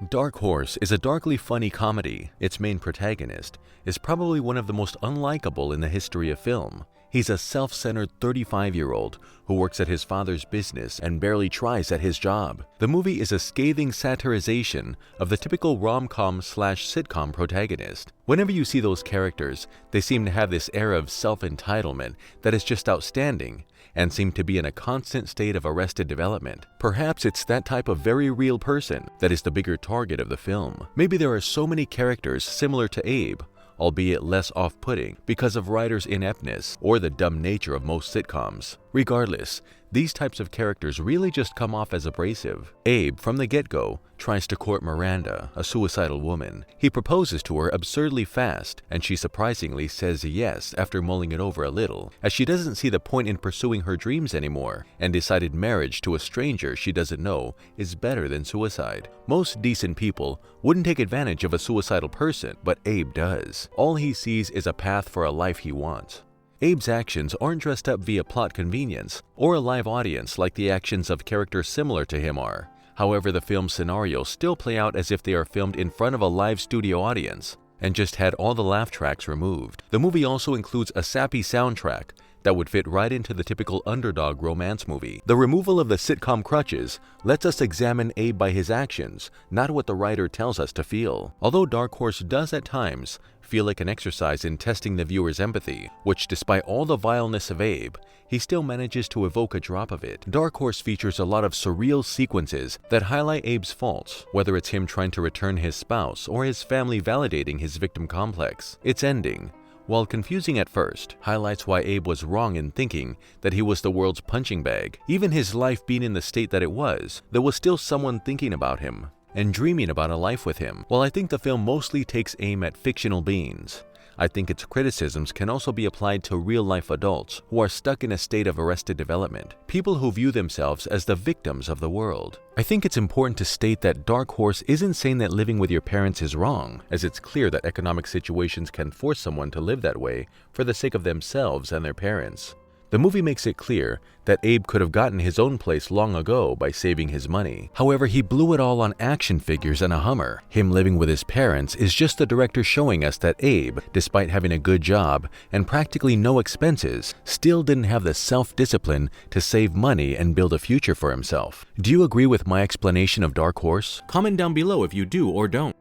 Dark Horse is a darkly funny comedy. Its main protagonist is probably one of the most unlikable in the history of film. He's a self-centered 35-year-old who works at his father's business and barely tries at his job. The movie is a scathing satirization of the typical rom-com/sitcom protagonist. Whenever you see those characters, they seem to have this air of self-entitlement that is just outstanding and seem to be in a constant state of arrested development. Perhaps it's that type of very real person that is the bigger target of the film. Maybe there are so many characters similar to Abe, albeit less off-putting because of writers' ineptness or the dumb nature of most sitcoms. Regardless, these types of characters really just come off as abrasive. Abe, from the get-go, tries to court Miranda, a suicidal woman. He proposes to her absurdly fast, and she surprisingly says yes after mulling it over a little, as she doesn't see the point in pursuing her dreams anymore, and decided marriage to a stranger she doesn't know is better than suicide. Most decent people wouldn't take advantage of a suicidal person, but Abe does. All he sees is a path for a life he wants. Abe's actions aren't dressed up via plot convenience or a live audience like the actions of characters similar to him are. However, the film's scenarios still play out as if they are filmed in front of a live studio audience and just had all the laugh tracks removed. The movie also includes a sappy soundtrack that would fit right into the typical underdog romance movie. The removal of the sitcom crutches lets us examine Abe by his actions, not what the writer tells us to feel. Although Dark Horse does at times feel like an exercise in testing the viewer's empathy, which despite all the vileness of Abe, he still manages to evoke a drop of it. Dark Horse features a lot of surreal sequences that highlight Abe's faults, whether it's him trying to return his spouse or his family validating his victim complex. Its ending, while confusing at first, highlights why Abe was wrong in thinking that he was the world's punching bag. Even his life being in the state that it was, there was still someone thinking about him and dreaming about a life with him. While I think the film mostly takes aim at fictional beings, I think its criticisms can also be applied to real-life adults who are stuck in a state of arrested development, people who view themselves as the victims of the world. I think it's important to state that Dark Horse isn't saying that living with your parents is wrong, as it's clear that economic situations can force someone to live that way for the sake of themselves and their parents. The movie makes it clear that Abe could have gotten his own place long ago by saving his money. However, he blew it all on action figures and a Hummer. Him living with his parents is just the director showing us that Abe, despite having a good job and practically no expenses, still didn't have the self-discipline to save money and build a future for himself. Do you agree with my explanation of Dark Horse? Comment down below if you do or don't.